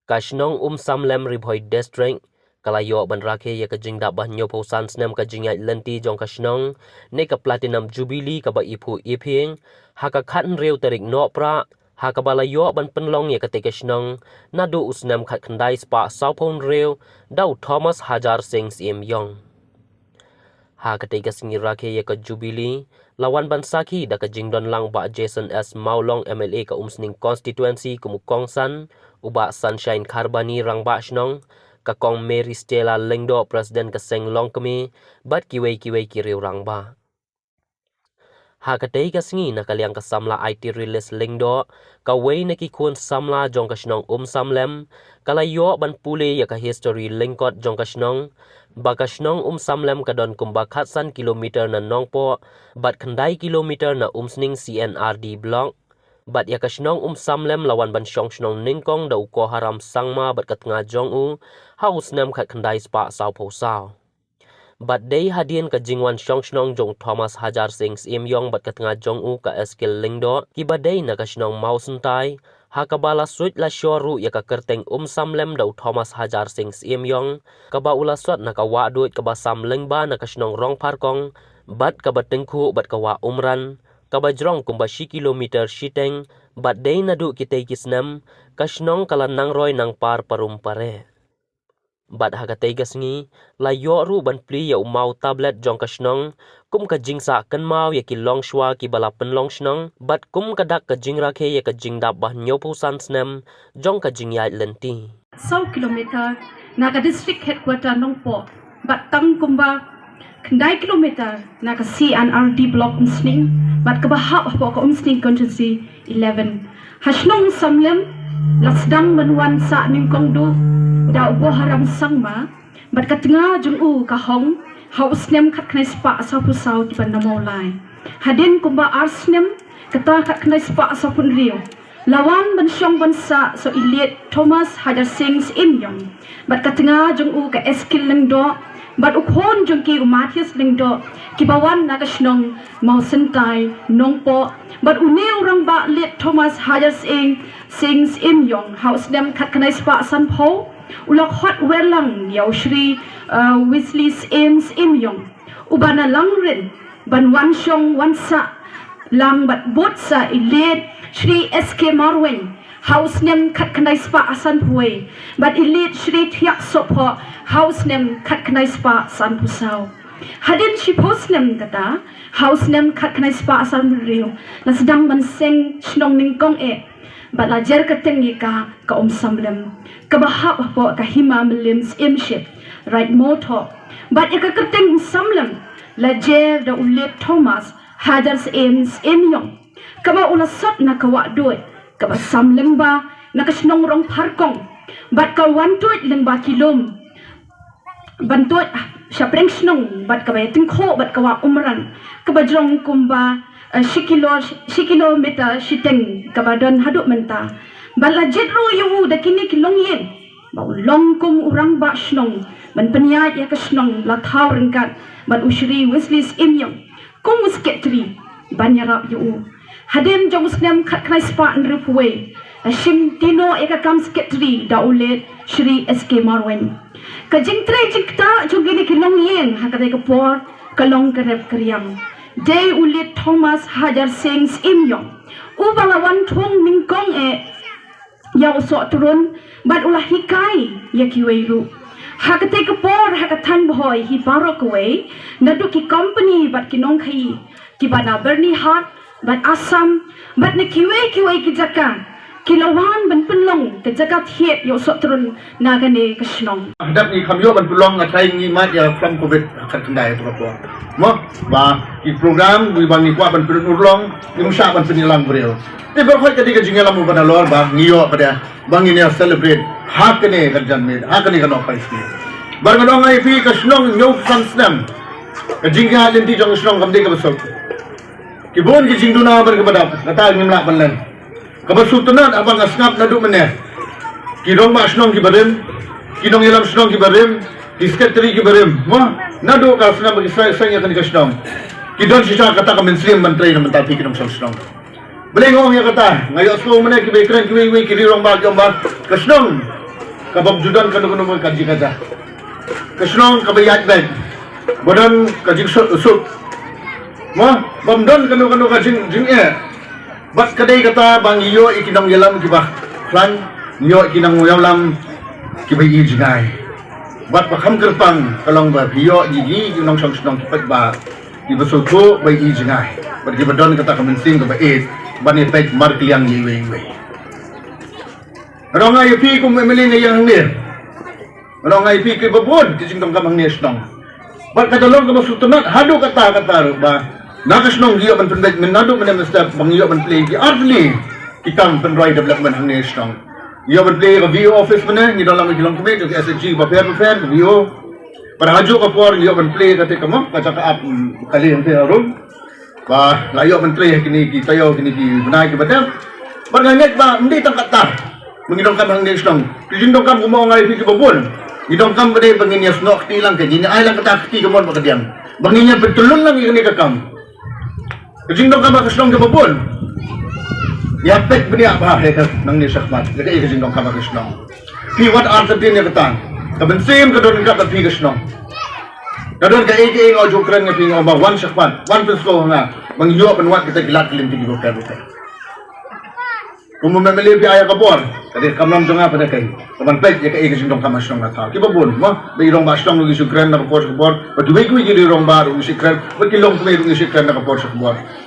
ka Shnong Umsamlem Ribhoi District kalayo ban rakhe ya ka jingda bah nyopo san snem ka jingai lenti jong ka Shnong ne ka platinum jubilee ka ba ipu iping ha ka khan reu tarik no pra ha ka balayo ban penlong ya ka te ka Shnong nadu usnam khat khandai spa saupon reu dau Thomas Hajar Singh Sim Yong ha ka te ka singi rakhe ya ka jubilee lawan ban saki da ka jingdon lang ba Jason S Maulong MLA ka Umsning constituency kumukong san uba Sunshine Kharbani Rangba Shnong ka kong Mary Stella Lyngba President ka Seng Long kami bat kiwei kiriu Rangba ha ka tei ka singi na kaliang ka samla IT release Lyngba ka wei na ki kun samla jong ka Shnong Umsamlem kalayo ban pule ya ka history Lyngkot jong ka Shnong baka Shnong Umsamlem ka don kumba khatsan kilometer na nongpo bat khandai kilometer na Umsning CNRD block bat ya ka Shnong Umsamlem lawan ban Shnong ningkong da uko haram sangma bat ka tnga jong u haus nem khat khandai spa sau po sau bat dei hadien ka jingwan Shnong jong Thomas Hajar Singh Sim Yong bat ka tnga jong u ka skill Lyngdo ki badai na ka Shnong Mausen Tai ha ka bala suit la Shor ru ya ka Kyrteng Umsamlem da Thomas Hajar Singh Sim Yong ka ba ula swat na ka Wahduid ka ba sam Lyngba na ka Shnong Rongpharkong bat ka ba tengku bat ka wa umran kabajrong kumba shi kilometer Kyrteng bat dei nadu kitei kisnam ka Shnong kala nangroy nang par parum pare bat hagatei gasngi la yo ru ban pli ya umau tablet jong ka Shnong kum ka jingsa kan mau ya ki long shwa ki bala penlong Shnong bat kum ka dak ka jingra khe ya ka jingda bah nyopu san snam jong ka jingyai lenti 100 kilometer naga district headquarter Nongpo bat tang kumba kendai kilometer naga CNRD block Umsning bat ka bahap po ka Umsning constituency 11 Hashnong Umsamlem lasdang banwan sa ningkong du da ubo haram sangma bat ka tengah jung u ka hong haus nem khat knai spa sa pu sau ti ban namo lai hadin kumba arsnem kata khat knai spa sa pun rio lawan ban syong ban sa so ilet Thomas Hajar Singh Sim Yong bat ka tengah jung u ka skill Lyngdo bat ukhon jung ki Mathias Lyngdo ki bawan na ka Shnong Mausen Tai Nongpo bat uneu rang ba let Thomas Hajar Singh Sim Yong haus nem khat knai spa san pho ulak hot welang yaw Shri Wesley Sim Yong ubana langrin ban wan syong wan sa lang bat bot sa ilet Shri SK Marweng house nem khat khnai spa asan huai bat ilet Shri Thiak Sopho house nem khat khnai spa san pusau hadin shi post nem kata house nem khat khnai spa asan rio la sedang ban seng Shnong ningkong bat la jer ka tengi ka Umsamlem ka bahap po ka Umsamlem imship right motor bat ka Kyrteng Umsamlem la jer da ulet Thomas Hajar Singh Sim Yong ka ba ulasot na ka Wahduid ka ba sam Lyngba na ka Shnong Rongpharkong bat ka Wahduid Lyngba kilom bantuat Syapreng Shnong bat ka ba tingkho bat ka wa umran ka ba jong kumba kilometer Kyrteng kabadon haduk menta bala jedro yu da kini kilong yen bau long kum urang ba Shnong ban peniat ya ka Shnong la thau ringkat bat Shri Wesley Sim Yong kum usketri ban yarap yu hadem jong snem khat khnai spa nrupwe shim tino ya ka kam sketri da ulet Shri SK Marweng ka jingtre jingta jogini kilong yen hakate ka por kalong karep karyang Day ulit Thomas Hajar Singh Sim Yong ubala wan thong ningkong yaw so turun bat ulah hikai ya kiweiru hakate ka por hakathan boy hi barok away nadu ki company bat kinong khai ki bana Bernie Hart bat Assam bat ne kiwei ki jaka kilawan ban penlong ke jaka thiet yaw so turun nagane ka Shnong dak ni khamyo ban penlong athai ngi mat ya from covid khat kandai to ko mo ba i program wi bang ni kwa ban penlong urlong ni musha ban penilang brel ni ber khoi ketika jingela mu ban lor ba ngiyo pada bang ini celebrate hak ne garjan med hak ne kanok paisti bar ngadong ai fi ka Shnong nyo san snam ka jingga lenti jong Shnong kamde ka basol ki bon ki jingduna bar ka badap kata ngimla banlan kabasutunan abang asngap nadu meneh kidong ma Shnong ki barim kidong ilam Shnong ki barim disketri ki barim mo nadu ka snam bagi saya kan ka Shnong kidong sisa kata ka Muslim menteri na mentati kidong Shnong belengong ya kata ngayo so meneh ki bekren ki wi ki rirong ba jomba ka Shnong kabab judan kanu kaji kaja. Kesnong kabayat bag. Bodan kajing sup. Mo bamdon kanu kajing Bat kadai kata bang iyo ikinang yalam kibah klan iyo ikinang yalam kibah jingai. Bat pakam Kyrteng kalong ba iyo gigi kinong Shnong kipat ba ibasoto ba jingai. Bat gibadon kata kamensing ba bani pek mar kliang iwe. Ano nga ipi kung memili nga yang nir. Ano nga ipi kay babod kising tong kamang ni Shnong. Bat kadalong ka masutunat hado kata ba Nakasnong giyo man penbet menado man step bangiyo man play ki artly ikam penroy development hang Shnong. Giyo man play ka VO office man ni dalam gilong kami ke SG ba per VO. Para hajo ka por giyo man play ka te kamo ka ka up kali ang room. Ba layo man play kini ki tayo kini ki bunay ki batem. Barnganget ba hindi tangkata. Mangidong kam hang Shnong. Kijindong kam kumo nga ipi ki babon. Idong kam ba de bangin yes no tilang ka gini ay lang kata ki kamon makadiam. Banginya betulun lang ikani ka kam. Kajing dong kama Shnong ke babon. Yapek benia apa heka nang ni sakmat. Leka kajing dong kama Shnong. Pi what are the tin ya ketang. Kabensim kadon ka pi Shnong. Kadon ka eke ngo jukran nga pi ngo ba one sakmat. One pesko nga. Mangyo penwat kita gilat kelim ti go ka. Kung memeli pi aya kabor. Kadi kamlam jonga pada kai. Kaman pek ya kai kajing dong kama Shnong na ta. Ki babon mo. Be rong ba Shnong ngi sukran na kabor kabor. Ba duwe ko gi rong ba ru sikran. Ba kilong ko rong sikran na kabor kabor.